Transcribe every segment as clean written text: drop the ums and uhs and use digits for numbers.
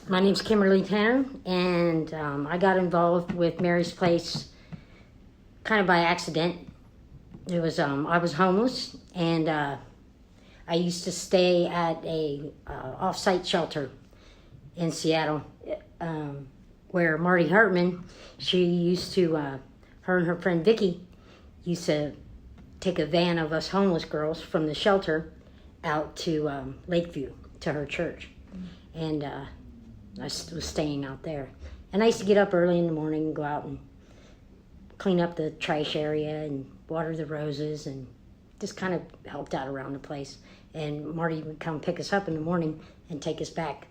My name's Kimberly Tanner, and I got involved with Mary's Place kind of by accident. It was I was homeless, and I used to stay at a off-site shelter in Seattle, where Marty Hartman, she used to, her and her friend Vicky used to take a van of us homeless girls from the shelter out to Lakeview to her church, and I was staying out there. And I used to get up early in the morning and go out and clean up the trash area and water the roses and just kind of helped out around the place. And Marty would come pick us up in the morning and take us back.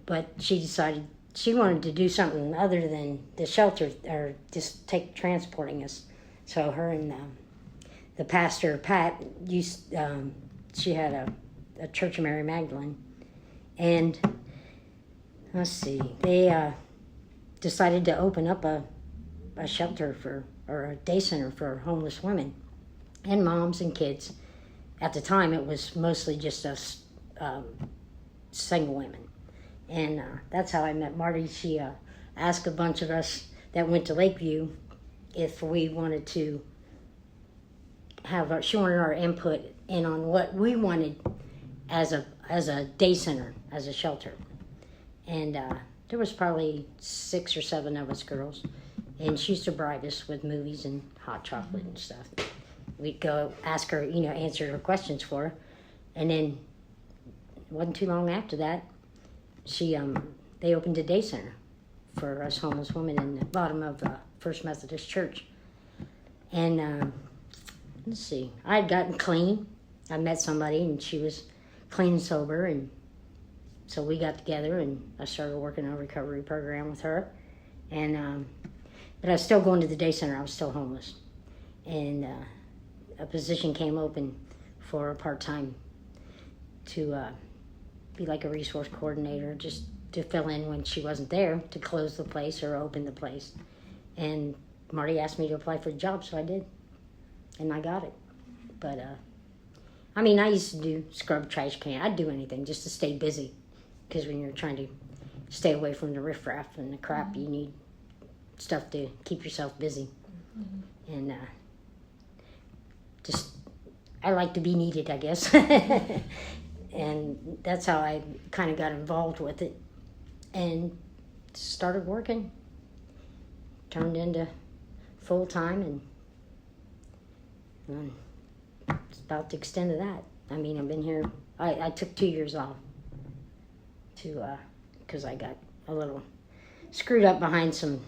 But she decided she wanted to do something other than the shelter or just transporting us. So her and the pastor, Pat, she had a Church of Mary Magdalene. And let's see, they decided to open up a shelter or a day center for homeless women and moms and kids. At the time, it was mostly just us single women. And that's how I met Marty. She asked a bunch of us that went to Lakeview if we wanted to she wanted our input in on what we wanted as a day center, as a shelter. And there was probably 6 or 7 of us girls. And she used to bribe us with movies and hot chocolate and stuff. We'd go ask her, answer her questions for her. And then it wasn't too long after that, they opened a day center for us homeless women in the bottom of First Methodist Church. And let's see, I had gotten clean. I met somebody and she was clean and sober, and so we got together and I started working on a recovery program with her. And but I was still going to the day center. I was still homeless. And a position came open for a part-time to be like a resource coordinator, just to fill in when she wasn't there, to close the place or open the place. And Marty asked me to apply for the job, so I did. And I got it. But, I used to do scrub trash can. I'd do anything just to stay busy. Because when you're trying to stay away from the riffraff and the crap, you need stuff to keep yourself busy. Mm-hmm. And I like to be needed, I guess. And that's how I kind of got involved with it and started working. Turned into full-time, and it's about the extent of that. I've been here, I took 2 years off because I got a little screwed up behind some,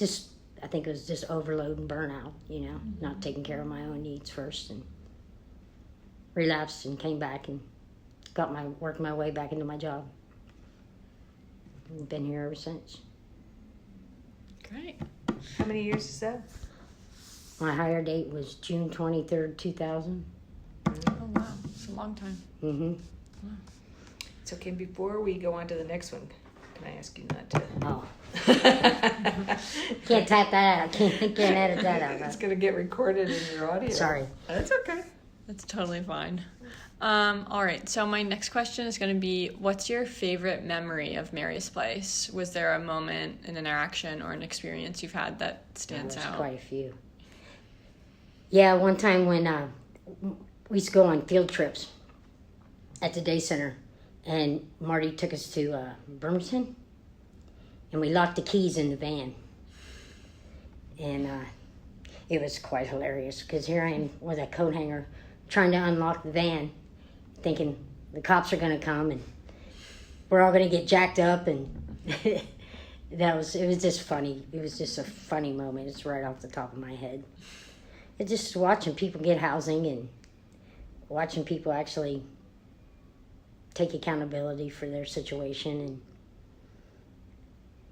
I think it was just overload and burnout, not taking care of my own needs first, and relapsed and came back and worked my way back into my job. And been here ever since. Great. How many years is that? My hire date was June 23rd, 2000. Oh, wow. It's a long time. Mm-hmm. Wow. It's okay. Before we go on to the next one, can I ask you not to? Oh. Can't type that out. Can't edit that out. It's going to get recorded in your audio. Sorry. That's okay. That's totally fine. All right, so my next question is going to be, what's your favorite memory of Mary's Place? Was there a moment, an interaction, or an experience you've had that stands out? Quite a few. Yeah, one time when we used to go on field trips at the day center, and Marty took us to Bremerton, and we locked the keys in the van. And it was quite hilarious, because here I am with a coat hanger trying to unlock the van, thinking the cops are going to come and we're all going to get jacked up, and it was just funny. It was just a funny moment. It's right off the top of my head. It's just watching people get housing and watching people actually take accountability for their situation and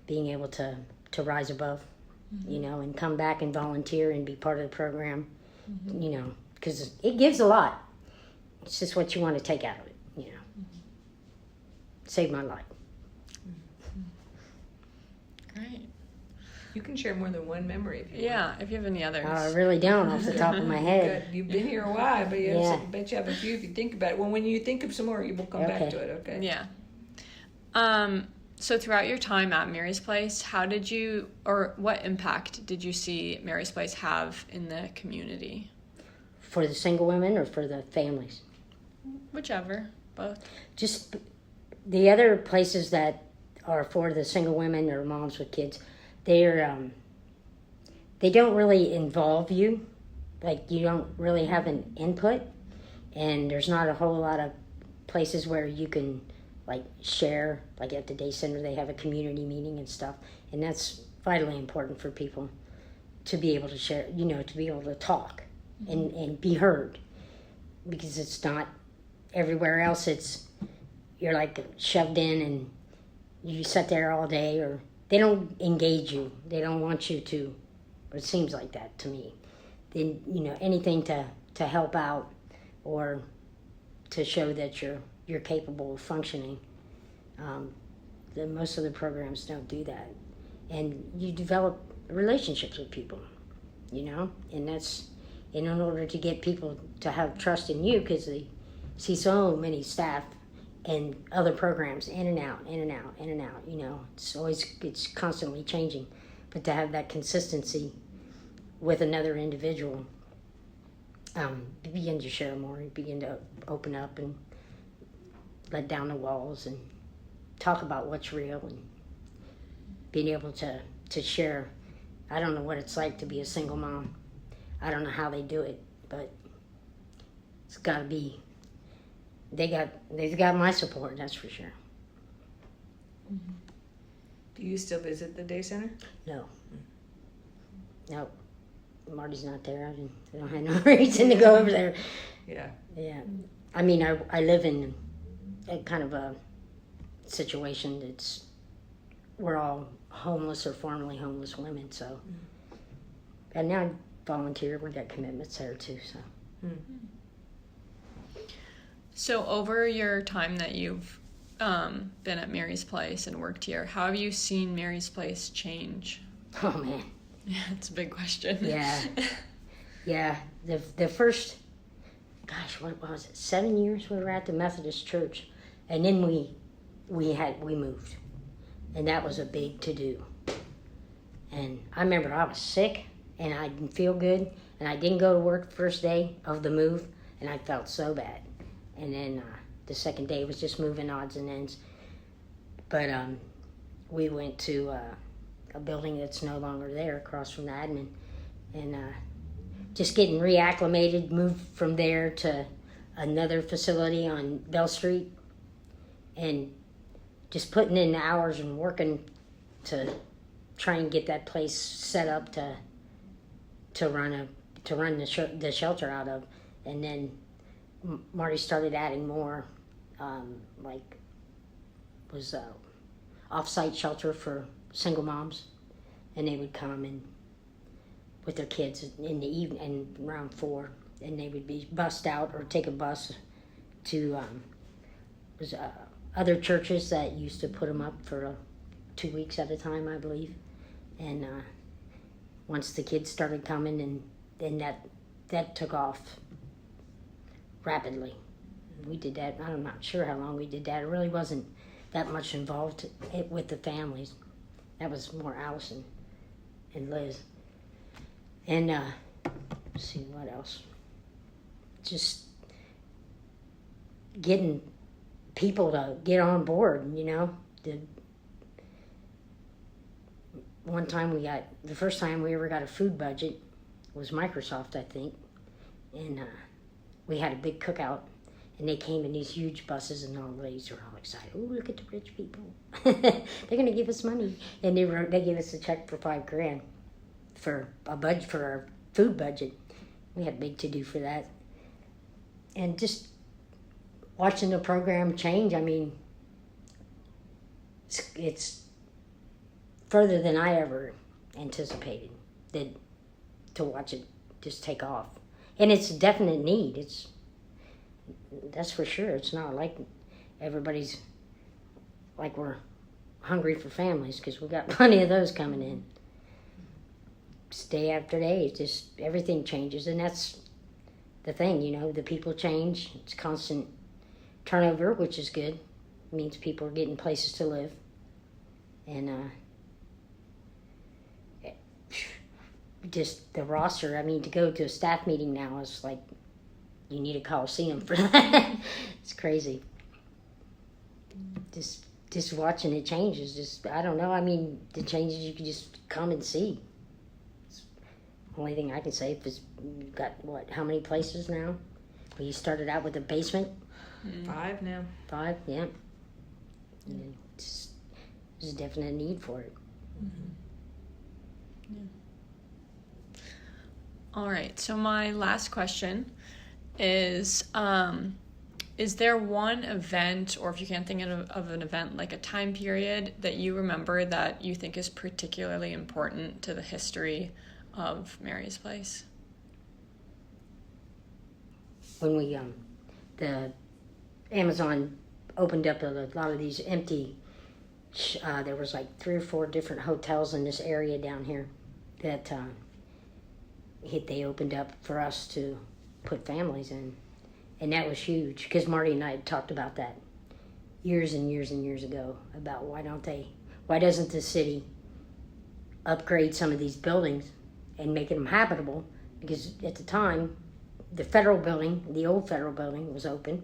being able to rise above, mm-hmm. And come back and volunteer and be part of the program, mm-hmm. Because it gives a lot. It's just what you want to take out of it, Mm-hmm. Saved my life. Mm-hmm. Great. You can share more than one memory if you want. If you have any others. I really don't off the top of my head. Good. You've been here a while, but I bet you have a few if you think about it. Well, when you think of some more, you will come back to it, okay? Yeah. So throughout your time at Mary's Place, what impact did you see Mary's Place have in the community? For the single women or for the families? Whichever, both. Just the other places that are for the single women or moms with kids, they don't really involve you. Like, you don't really have an input, and there's not a whole lot of places where you can like share. Like at the day center, they have a community meeting and stuff, and that's vitally important for people to be able to share, to be able to talk and be heard, because it's not everywhere else. You're like shoved in and you sit there all day, or they don't engage you. They don't want you to, or it seems like that to me. Then, anything to help out or to show that you're capable of functioning. Most of the programs don't do that. And you develop relationships with people, and that's in order to get people to have trust in you, because they see so many staff and other programs in and out, in and out, in and out. It's constantly changing. But to have that consistency with another individual, you begin to share more, you begin to open up and let down the walls and talk about what's real, and being able to share. I don't know what it's like to be a single mom. I don't know how they do it, but it's got to be. They've got my support, that's for sure. Do you still visit the day center? No. No. Marty's not there. I don't have no reason to go over there. Yeah. Yeah. I mean, I live in a kind of a situation that's, we're all homeless or formerly homeless women, so. And now I volunteer. We got commitments there too, so. So over your time that you've been at Mary's Place and worked here, how have you seen Mary's Place change? Oh, man. Yeah, it's a big question. Yeah. Yeah. The first, gosh, what was it, 7 years we were at the Methodist Church. And then we moved. And that was a big to-do. And I remember I was sick, and I didn't feel good, and I didn't go to work the first day of the move, and I felt so bad. And then the second day was just moving odds and ends. But we went to a building that's no longer there, across from the admin, and just getting reacclimated, moved from there to another facility on Bell Street, and just putting in the hours and working to try and get that place set up to run the shelter out of. And then Marty started adding more, off-site shelter for single moms, and they would come and with their kids in the evening and around 4, and they would be bussed out or take a bus to other churches that used to put them up for 2 weeks at a time, I believe. And once the kids started coming, and then that took off rapidly. We did that. I'm not sure how long we did that. It really wasn't that much involved with the families. That was more Allison and Liz. And let's see what else. Just getting people to get on board, The first time we ever got a food budget was Microsoft, I think. And we had a big cookout, and they came in these huge buses, and all the ladies were all excited. Oh, look at the rich people. They're going to give us money. And they gave us a check for $5,000 for a budget, for our food budget. We had a big to-do for that. And just watching the program change, I mean, it's further than I ever anticipated to watch it just take off. And it's a definite need. That's for sure. It's not like everybody's like we're hungry for families, because we got plenty of those coming in. Day after day, it's just everything changes, and that's the thing, the people change. It's constant turnover, which is good. It means people are getting places to live. And just the roster, I mean, to go to a staff meeting now is like, you need a coliseum for that. It's crazy. Just watching it change is just, I don't know, I mean, the changes you can just come and see. It's the only thing I can say, if it's got, what, how many places now? Well, you started out with a basement? 5 now. 5, yeah. And there's a definite need for it. All right, so my last question is there one event, or if you can't think of an event, like a time period that you remember that you think is particularly important to the history of Mary's Place? When we, the Amazon opened up a lot of these empty, there was like 3 or 4 different hotels in this area down here that they opened up for us to put families in. And that was huge, because Marty and I had talked about that years and years and years ago, about why doesn't the city upgrade some of these buildings and make them habitable? Because at the time, the federal building, the old federal building, was open,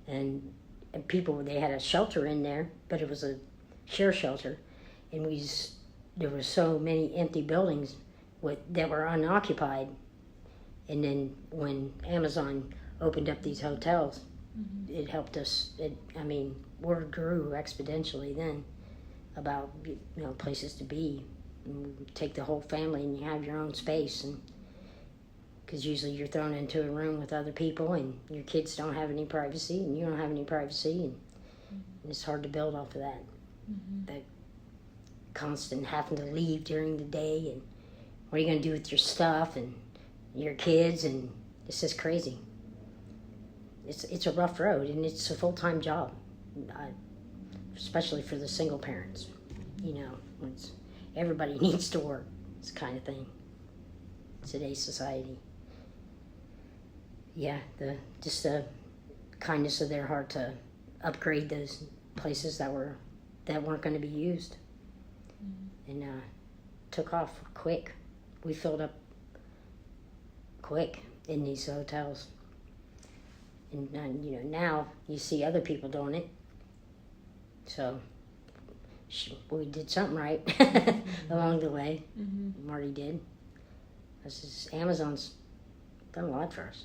and people, they had a shelter in there, but it was a share shelter, and there were so many empty buildings that were unoccupied. And then when Amazon opened up these hotels, it helped us. Word grew exponentially then about, places to be. And we take the whole family and you have your own space, and because usually you're thrown into a room with other people and your kids don't have any privacy and you don't have any privacy, and it's hard to build off of that. That constant having to leave during the day, and what are you going to do with your stuff and your kids, and it's just crazy. It's a rough road, and it's a full-time job, especially for the single parents. Everybody needs to work. It's the kind of thing. Today's society. Yeah, the kindness of their heart to upgrade those places that weren't going to be used, and took off quick. We filled up quick in these hotels. And now you see other people doing it. So we did something right along the way. Marty did. Amazon's done a lot for us.